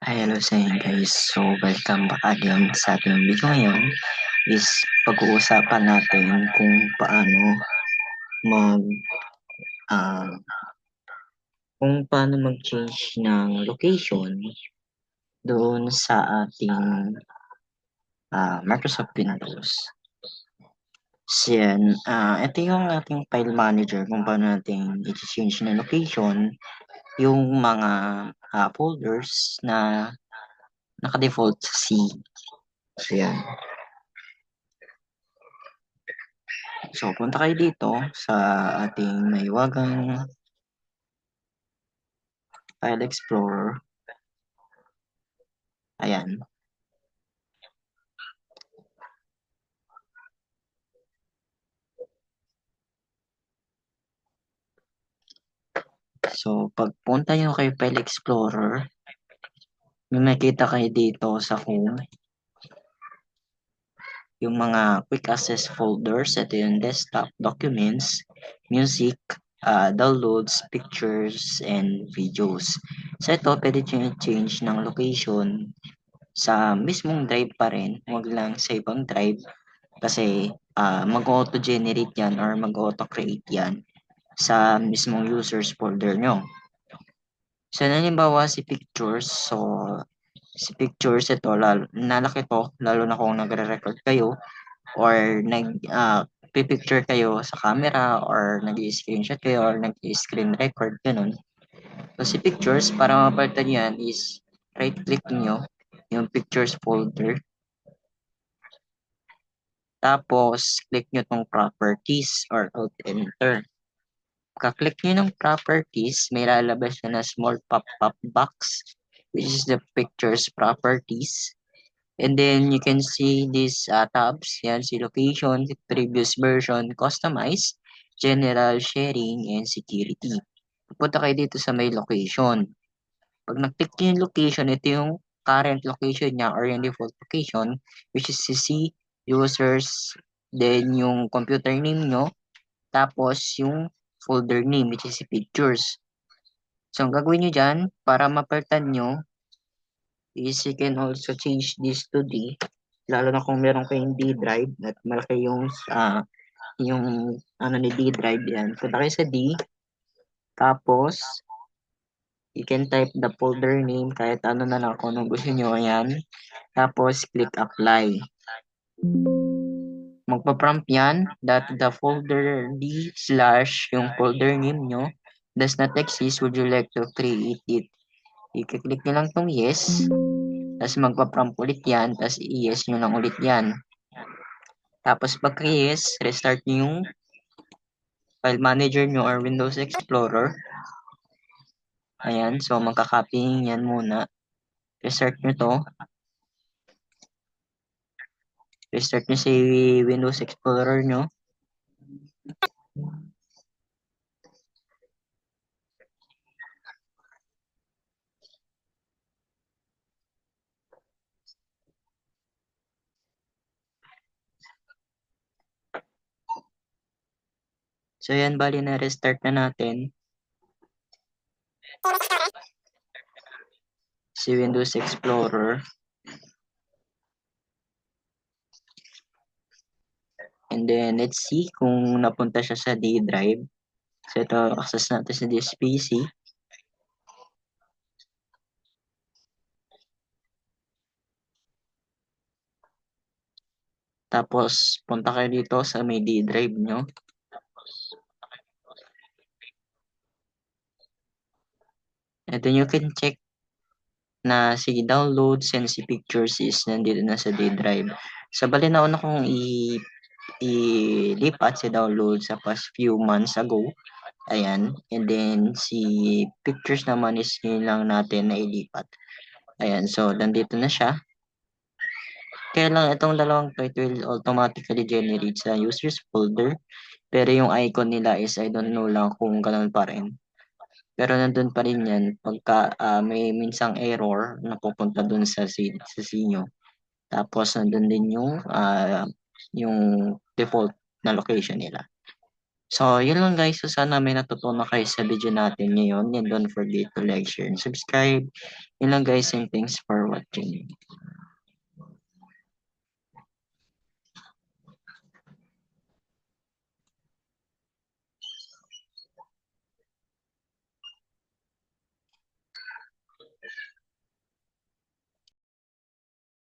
Hi, hello sa inyo guys. So, welcome back again sa ating video ngayon is pag-uusapan natin kung paano mag ah, kung paano mag-change ng location doon sa ating Microsoft Windows. So, yan, ito yung ating file manager kung paano natin i-change na location yung mga folders na naka-default sa C. So, yan. So, punta kayo dito sa ating maiwagang File Explorer. Ayan. So, pagpunta nyo kay File Explorer, may makita kayo dito sa home, yung mga quick access folders. Ito yung desktop, documents, music, downloads, pictures, and videos. So, ito, pwede nyo i-change ng location sa mismong drive pa rin, huwag lang sa ibang drive kasi mag-auto-generate yan or mag-auto-create yan sa mismong users folder nyo. So, halimbawa si pictures, so si pictures ito, nalaki to, lalo na kung nagre-record kayo or pipicture kayo sa camera or nag-screenshot kayo or nag-screen record, ganun. So, si pictures, para mapalitan yan is right-click nyo yung pictures folder. Tapos, click nyo tong properties or alt-enter. Pagka-click nyo ng properties, may lalabas na small pop-up box, which is the pictures properties. And then, you can see these tabs. Yan, si location, previous version, customize, general, sharing, and security. Punta kayo dito sa may location. Pag nag-click nyo yung location, ito yung current location niya or yung default location, which is si users, then yung computer name nyo, tapos yung folder name, which is si pictures. So, ang gagawin nyo dyan, para mapalitan nyo, is you can also change this to D, lalo na kung meron kayong D drive at malaki yung ano ni D drive yan. Punta kayo sa D, tapos, you can type the folder name, kahit ano na lang kung anong gusto nyo, ayan. Tapos, click apply. Magpa-prompt yan that the folder D slash yung folder name nyo does not exist. Would you like to create it? I-click nyo lang tong yes. Tapos magpa-prompt ulit yan. Tapos i-yes nyo lang ulit yan. Tapos pagka-yes, restart nyo yung file manager nyo or Windows Explorer. Ayan. So magka-copy yan muna. Restart nyo to. Restart nyo si Windows Explorer nyo. So yan, bali na restart na natin si Windows Explorer. And then, let's see kung napunta siya sa D drive. So, ito, access natin sa this PC. Tapos, punta kayo dito sa may D drive nyo. And then, you can check na si downloads and si pictures is nandito na sa D drive. So, bali na una kong ilipat si download sa past few months ago. Ayan. And then, si pictures naman is yun lang natin na ilipat. Ayan. So, nandito na siya. Kaya lang itong dalawang to, it will automatically generate sa users folder. Pero yung icon nila is I don't know lang kung ganun pa rin. Pero nandun pa rin yan pagka may minsang error na pupunta dun sa sinyo. Tapos nandun din yung default na location nila. So, yun lang guys. So, sana may natutunan kayo sa video natin ngayon. And don't forget to like, share, and subscribe. Yun lang guys, and thanks for watching.